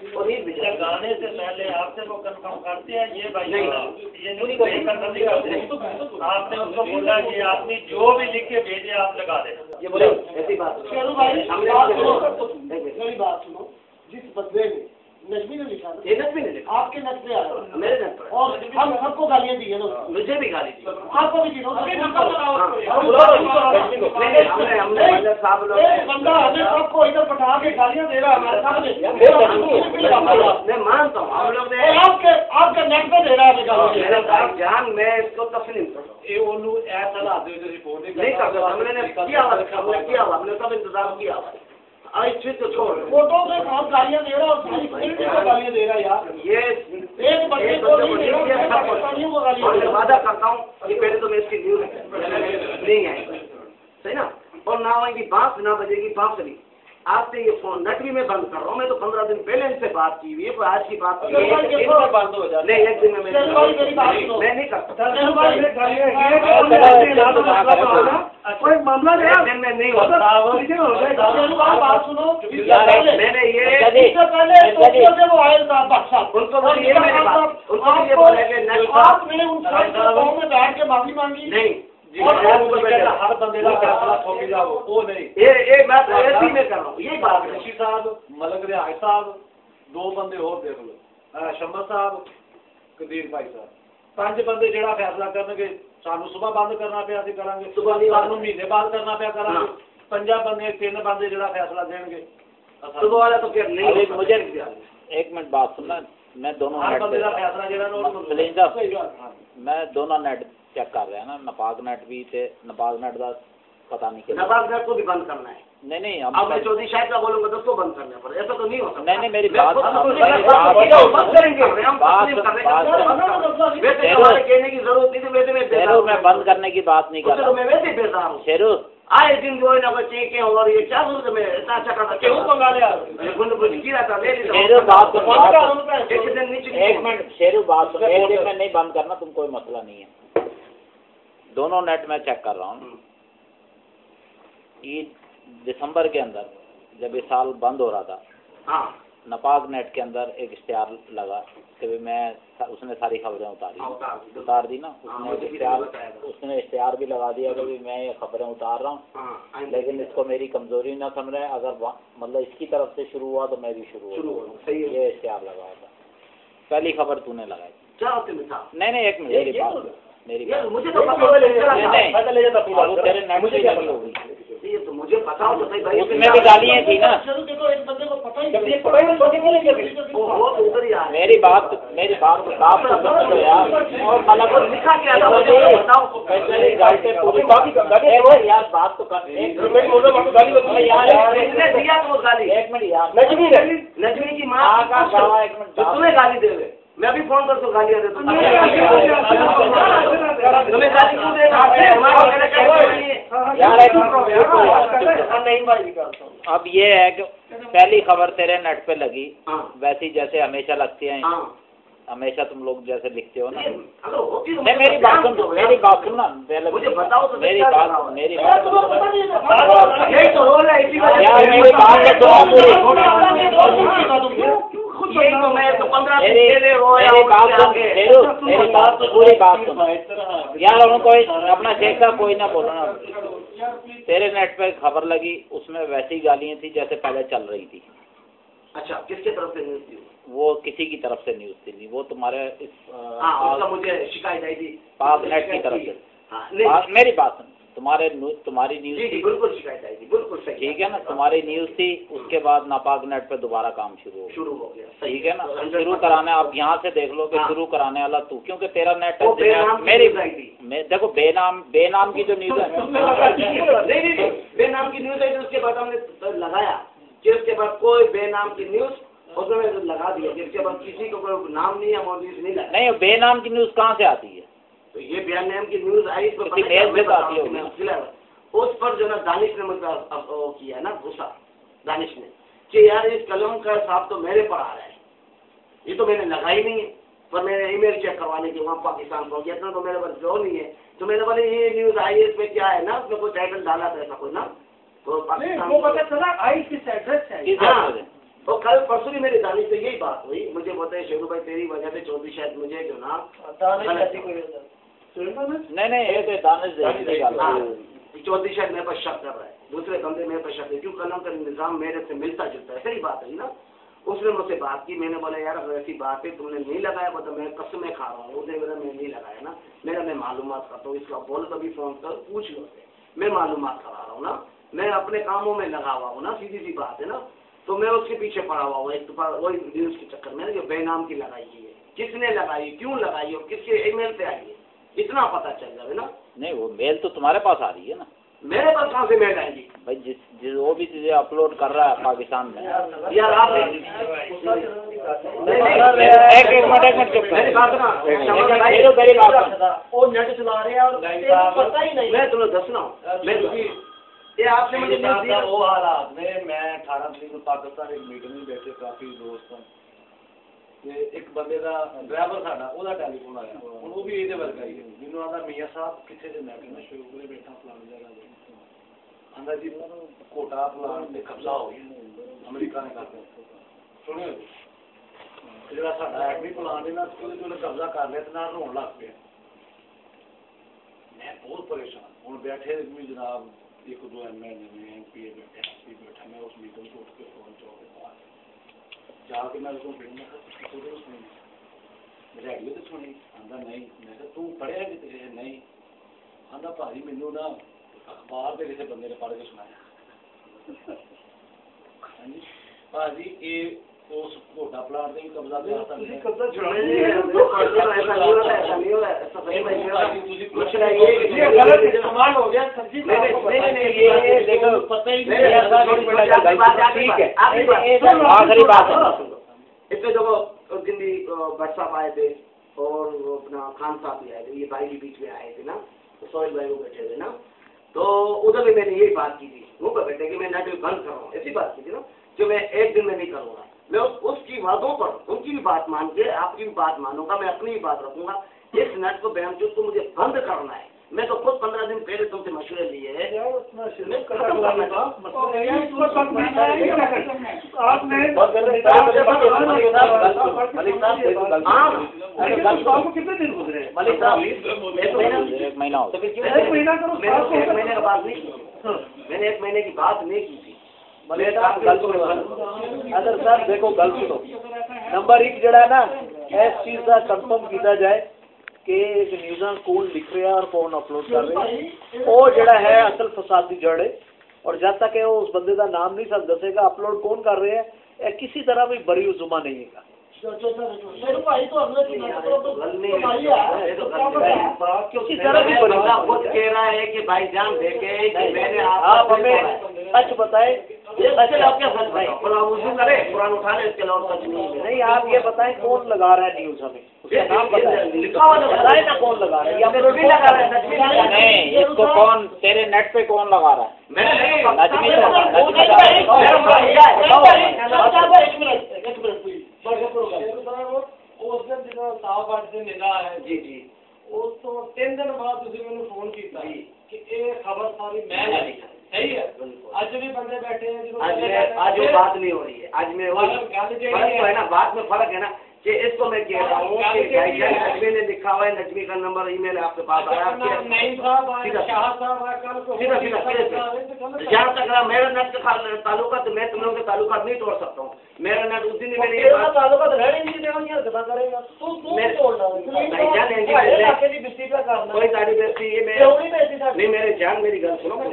और ये गाने से पहले आपसे वो कंफर्म करते हैं ये भाई नहीं, ये नहीं करते। आपने उसको बोला कि आपने जो भी लिख के भेजे आप लगा देना, ये बोले ऐसी बात। चलो भाई मेरी बात सुनो, जिस बदले में नजमी ने लिखा था, ये नजमी ने लिखा, आपके नज पे आया, मेरे नज पर, और हम सबको गालियाँ दी है ना, मुझे भी गाली दी, आपको भी दी, बंदा हमें सबको इधर बैठा के गालियाँ दे रहा है हमारे सामने। मैं मानता हूँ हम लोग ने आपके नेट पे दे रहा है गालियाँ, जान मैं इसको तस्लीम करता हूँ, ऐसा नहीं करता, हमने किया हुआ, हमने सब इंतजाम किया हुआ, तो छोड़ फोटो में आप गालियाँ दे रहा और सारी कम्युनिटी को गालियाँ दे रहा यार, ये एक बच्चे को वादा करता हूँ कि पहले तो मैं इसकी न्यूज नहीं आएगी, सही ना, और ना आएगी बांस ना बजेगी बांसुरी। आज से ये फोन नेट भी मैं बंद कर रहा हूँ, मैं तो 15 दिन पहले इनसे बात की हुई है, कोई आज की बात बंद हो जाए नहीं, एक दिन में मैं नहीं करता, कोई मामला नहीं होता। बात सुनो, मैंने ये वो आयल था उनको ये बैठ के माफी मांगी नहीं, हर बंदे का फैसला थोपी जाओ वो नहीं, ये बात ऐसी में कर रहा हूँ, ये बात ऋषि साहब मलक रियाज साहब दो बंदे और देख लो, शम्मा साहब कदीर भाई साहब, 5 बंदे जेड़ा फैसला करनगे, सानू सुबह बंद करना पिया सी करांगे, सानू महीने बाद करना पिया करांगे, 5 बंदे 3 बंदे जेड़ा फैसला देंगे सुबह वाला तो फिर नहीं। मुझे एक मिनट बात सुनना, मैं दोनों हर बंदे का फैसला जेड़ा मैं दोनों नेट चेक कर रहे हैं ना, नपाक नेट भी थे, नपाक नेट का पता नहीं कि नपाक नेट को भी बंद करना है। नहीं अब मैं चौधरी शायद का बोलूंगा तो उसको बंद करना पड़ेगा, ऐसा तो नहीं होता। नहीं मेरी बात कहने की जरूरत नहीं, मैं बंद करने की बात नहीं कर रहा, मैं वैसे बेजार हूँ शेरू, आए दिन जो है ना बच्चे के और ये क्या जरूरत है, मैं इतना अच्छा करता केहू को गालियाँ गिरा था ले एक मिनट शेरू बात सुनो, एक दिन में नहीं बंद करना, तुम कोई मसला नहीं है, दोनों नेट में चेक कर रहा हूँ। ईद दिसंबर के अंदर जब ये साल बंद हो रहा था, हाँ, नपाक नेट के अंदर एक इश्तिहार लगा कि मैं उसने सारी खबरें उतार दी ना, उसने इश्तिहार भी लगा दिया कि मैं ये खबरें उतार रहा हूँ, लेकिन इसको मेरी कमजोरी ना समझे, अगर मतलब इसकी तरफ से शुरू हुआ तो मैं भी शुरू हुआ, ये इश्तिहार लगाया था। पहली खबर तूने लगाई, नहीं एक मिनट मेरी बात मुझे तो तेरे नेट से लगी होगी, ये तो मुझे बताओ तो सही भाई, उसमें भी गालियाँ थी ना, मेरी बात साफ तो यार, और लिखा क्या था बताओ, यार बात तो कर, एक मिनट यार, नजमी की माँ का तुम्हें गाली दे रहे, मैं अभी फोन कर तो गालियाँ दे तुम्हें गाली क्यों दे रहा। अब ये है कि पहली खबर तेरे नेट पे लगी, वैसी जैसे हमेशा लगती है, हमेशा तुम लोग जैसे लिखते हो ना, नहीं मेरी बात सुनना पहले, मुझे बताओ तो मेरी बात पूरी बात सुनो यार, उनको अपना शेखा कोई ना बोलो ना, तेरे नेट पे खबर लगी, उसमें वैसी गालियाँ थी जैसे पहले चल रही थी। अच्छा, किसके तरफ से न्यूज थी? वो किसी की तरफ से न्यूज थी, वो तुम्हारे उसका मुझे शिकायत आई थी पाक नेट की तरफ से। मेरी बात सुन, तुम्हारी न्यूज थी, बिल्कुल शिकायत आई थी, बिल्कुल सही, ठीक है ना, तुम्हारी न्यूज थी, उसके बाद नापाक नेट पे दोबारा काम शुरू हो गया, ठीक है ना, शुरू कराने, आप यहाँ से देख लो कि शुरू कराने वाला तू, क्योंकि तेरा नेट मेरी देखो बेनाम की जो न्यूज है, बेनाम की न्यूज है, उसके बाद हमने लगाया कि उसके बाद कोई बेनाम की न्यूज उसमें लगा दिया, जिसके बाद किसी को कोई नाम नहीं है, मौजूद नहीं, बेनाम की न्यूज कहाँ से आती है? तो ये बयान नाम की न्यूज आई, उस पर जो ना दानिश ने मुझे किया ना गुस्सा, दानिश ने कि यार इस कलम का हिसाब तो मेरे पर आ रहा है, ये तो मैंने लगाई नहीं है, पर मैंने ईमेल चेक करवाने की वहाँ पाकिस्तान पहुँच गया, इतना तो मेरे पास जो नहीं है, तो मैंने बोले ये न्यूज आई है, इसमें क्या है ना, उसमें कोई टाइटल डाला था ऐसा कोई ना, तो पाकिस्तान को पता चला आई किस एड्रेस है। तो कल परसों ही मेरे दानिश से यही बात हुई, मुझे बताए शेरू भाई तेरी वजह से चौधरी शायद मुझे जो ना नहीं ये तो दानिश चौधरी शायद मेरे पास शक कर रहा है, दूसरे बंदे मेरे पास शक है, क्यों कलम का निजाम मेरे से मिलता जुलता है, सही बात है ना। उसने मुझसे बात की, मैंने बोला यार अगर ऐसी बात है तुमने नहीं लगाया, मतलब मैं कसमें खा रहा हूँ, उसने मेरा मैं नहीं लगाया ना, मैं मालूमात करता हूँ, इसका बोल कभी फोन कर पूछ लो, मैं मालूमात करा रहा हूँ ना, मैं अपने कामों में लगा हुआ हूँ ना, सीधी सी बात है ना। तो मैं उसके पीछे पड़ा हुआ हूँ एक तो वही न्यूज के चक्कर में जो बेनाम की लगाई है, किसने लगाई, क्यों लगाई और किसके ईमेल से आई है, इतना पता चल जाए ना। नहीं वो मेल तो तुम्हारे पास आ रही है ना, मेरे पास कहाँ से मेल आएगी भाई? जिस वो भी चीजें अपलोड कर रहा है पाकिस्तान में यार। आप एक मिनट चुप मेरी बात ना, वो नेट चला रहे हैं पता ही नहीं। मैं तुम्हें दसना हूँ, ये आपने मुझे वो हालात में मैं 18 तरीक को पाकिस्तान एक मीटिंग में बैठे, काफी दोस्त हैं, एक बंदे का ड्राइवर साडा ਉਹਦਾ ਟੈਲੀਫੋਨ ਆਇਆ, ਹੁਣ ਉਹ ਵੀ ਇਹਦੇ ਵਰਗਾ ਹੀ ਹੈ, ਮੈਨੂੰ ਆਂਦਾ ਮੀਆਂ ਸਾਹਿਬ ਕਿੱਥੇ ਦੇ, ਮੈਂ ਕਹਿੰਦਾ ਸ਼ੁਰੂ ਬੈਠਾ ਫਲਾਣ ਜਗ੍ਹਾ ਦੇ, ਆਂਦਾ ਜੀ ਕੋਟਾ ਫਲਾਣ ਤੇ ਕਬਜ਼ਾ ਹੋ ਗਿਆ ਅਮਰੀਕਾ ਨੇ ਕਰਤਾ। ਸੁਣਿਓ ਜਿਹੜਾ ਸਾਡਾ ਐਡਮੀ ਪਲਾਨ ਇਹਨਾਂ ਉਹਨੇ ਕਬਜ਼ਾ ਕਰ ਲਿਆ ਤੇ ਨਾਲ ਰੋਣ ਲੱਗ ਪਿਆ। मैं बहुत परेशान, हूँ बैठे भी जनाब एक दो MLA ने MP बैठा, मैं उस मीटिंग को उठ के फोन चौक के पास जाके मैं उसको सुनी, मेरे अगले तो सुनी, आंदा नहीं, मैं कहा तू पढ़िया कि नहीं, आंदा भाजी मैनू ना अखबार के किसी बंदे ने पढ़ के सुनाया। हाँ जी भाजी ये उस कोटा प्लाट से कब्जा कब्जा इस्तेमाल हो गया सब्जी पता ही नहीं। आखिरी बात इसमें जो दिल्ली भट्ट साहब आए थे और अपना खान साहब भी आए थे, ये भाई भी बीच में आए थे ना, तो सोहेल भाई वो बैठे थे ना, तो उधर भी मैंने यही बात की थी, वो पर बैठे कि मैं नेट बंद कर रहा हूँ, ऐसी बात की थी ना कि मैं एक दिन में नहीं करूँगा, मैं उसकी बातों पर उनकी भी बात मान के आपकी भी बात मानूंगा, मैं अपनी भी बात रखूंगा। इस नेट को बयानचूत को मुझे बंद करना है, मैं तो खुद 15 दिन पहले तुमसे मशवरे लिए है। कितने दिन गुजरे मलिक साहब? एक महीना हो, महीने का बात नहीं, मैंने 1 महीने की बात नहीं की थी। अगर सर देखो गल सुनो, नंबर 1 जड़ा ना इस चीज का कंफर्म किया जाए कि न्यूज़ कौन लिख रहा है और कौन अपलोड कर रहा है, वो जड़ा है असल फसादी जड़ है, और जब तक वो उस बंदे का नाम नहीं सब दसेगा अपलोड कौन कर रहे हैं, किसी तरह भी बरी जुमा नहीं है। किसी तरह भी खुद कह रहा है कि भाईजान देखे कि मैंने आप हमें सच बताए, कुरान उठा ले, इसके अलावा सच नहीं। आप ये बताएं कौन लगा रहा है न्यूज़, हमें उसका नाम बताए ना, कौन लगा रहा है, या नहीं इसको कौन तेरे नेट पे कौन लगा रहा है? उस दिन जो साफ बात से निगाह है जी जी, उस तो 3 दिन बाद तुझे मैंने फोन किया कि ये खबर सारी मैं नहीं, सही है। आज भी बंदे बैठे हैं, आज वो बात नहीं हो रही है, आज में फर्क है ना, बात में फर्क है ना कि इसको मैं कह रहा हूँ कि नजमी ने लिखा हुआ है, नजमी का नंबर ईमेल आपके पास आया, जहाँ तक मेरा नेट का ताल्लुका, तो मैं तुम लोगों के ताल्लुका नहीं तोड़ सकता हूँ, मेरा नेट उस दिन ही मैंने कोई तारीफ ऐसी है नहीं, मेरे जान मेरी गल सुनो, मैं